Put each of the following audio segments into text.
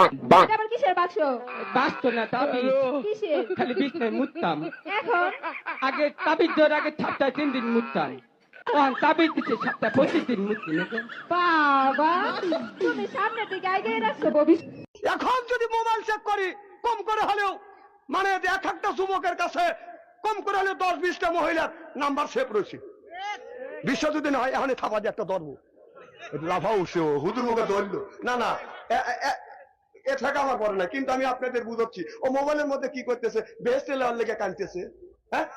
এটা আবার কিসের বাক্স? বাঁচতো না তাবিজ, কিসের? খালি বিছনায় মুততাম। এখন আগে তাবিজ ধরে আগে সপ্তাহে 3 দিন মুততাম, এখন তাবিজ দিচ্ছে সপ্তাহে 25 দিন মুতছি নাকি। বাবা, তুমি সামনের দিকে এগিয়ে রাখছো ভবিষ্যৎ। এখন যদি মোবাইল চেক করি কম করে হলেও মানে এক একটা যুবকের কাছে কম করে হলেও 10-20টা মহিলার নাম্বার সেভ রয়েছে। বিশ্ব যদি না হয় এখন থাপা দিয়ে একটা ধরবো লাফা উঠছে হুজুর মুখে ধরলো না না এ থাকা আমার পরে না, কিন্তু আমি আপনাদের বুঝাচ্ছি ও মোবাইলের মধ্যে কি করতেছে, বেস্ট লেওয়ার লেগে কানতেছে। হ্যাঁ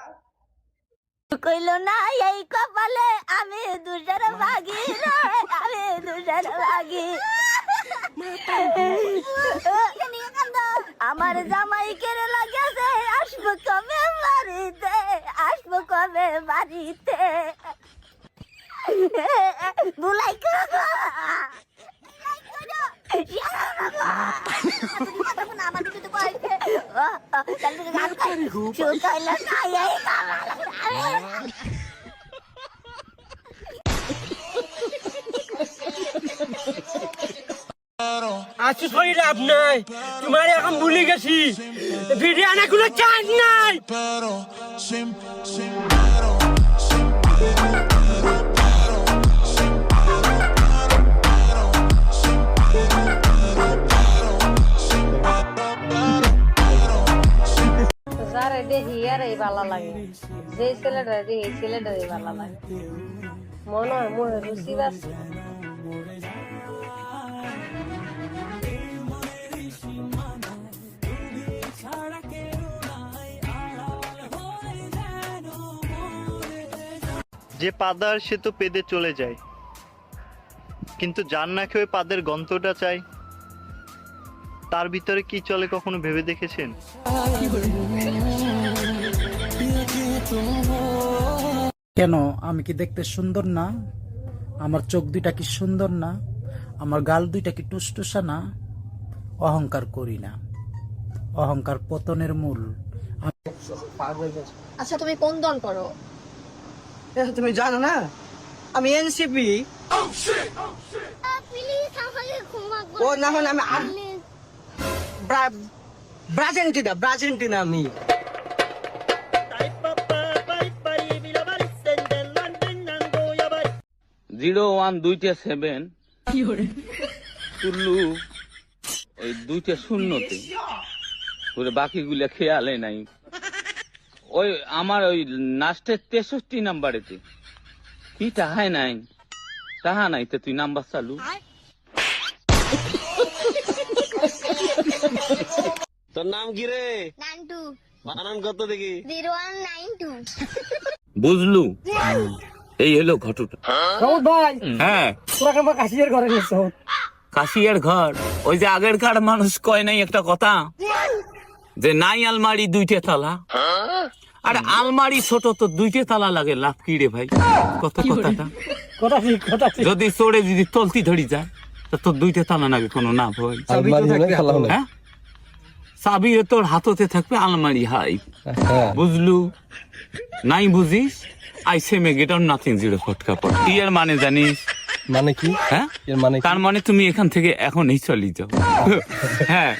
কইল না এই কপালে আমি দুজনে ভাগি রে, আমি দুজনে ভাগি। আমার জামাই কেড়ে লাগেছে, আসবো কবে বাড়িতে, আসবো কবে বাড়িতে। বুলাই করো আমার দিকে তো পাইছে চুকাইল না এই আচ্ছা শরীর লাভ নাই, তোমার এখন ভুলে গেছি, ভিডিও আনা কোনো চান্স নাই। যারে দেখি আরে ভালো লাগে, যে ছেলেটা দেখি ছেলেটারই ভালো লাগে, মনে হয় মনে রুচি আছে। যে পাদার সে তো পেদে চলে যায়, কিন্তু যার নাকি ওই পাদের গন্তটা চাই, তার ভিতরে কি চলে কখনো ভেবে দেখেছেন? কেন আমি কি দেখতে সুন্দর না? আমার চোখ দুইটা কি সুন্দর না? আমার গাল দুইটা কি টুসটুসা না? অহংকার করি না, অহংকার পতনের মূল। আচ্ছা তুমি কোন দল করো? তুমি জানো না আমি এনসিপি। ও না হলে আমি ব্রাজেন্টিনা আমি। জিরো 1 2 7 তুল্লু ওই 2 শূন্যতে পুরো বাকিগুলো খেয়ালে নাই। ওই আমার ওই লাস্টের 63 নাম্বারেতে কি তাহাই নাই, তাহা নাই তো তুই নাম্বার চালু। তোর নাম কি রে? নান্টু। বানান কত দেখি? 0192। বুঝলু, এই হলো ঘটনা। ভাই হ্যাঁ, তোরা কেমন কাশিয়ার ঘরে গেছো? কাশিয়ার ঘর, ওই যে আগেরকার মানুষ কয় নাই একটা কথা, যে নাই আলমারি 2টে তালা। আরে আলমারি ছোট তো 2টে তালা লাগে, লাভ কি রে ভাই? কত কথাটা কথা ঠিক, কথা ঠিক। যদি চড়ে যদি তলতি ধরি যায় তো তোর 2টে তালা লাগে, কোনো না ভয়। হ্যাঁ, চাবি তোর হাততে থাকবে, আলমারি হাই। বুঝলু, নাই বুঝিস, আই সেম এ গেট অন নাথিং জিরো ফটকা পট। এর মানে জানিস মানে কি? হ্যাঁ, এর মানে তার মানে তুমি এখান থেকে এখনই চলে যাও। হ্যাঁ,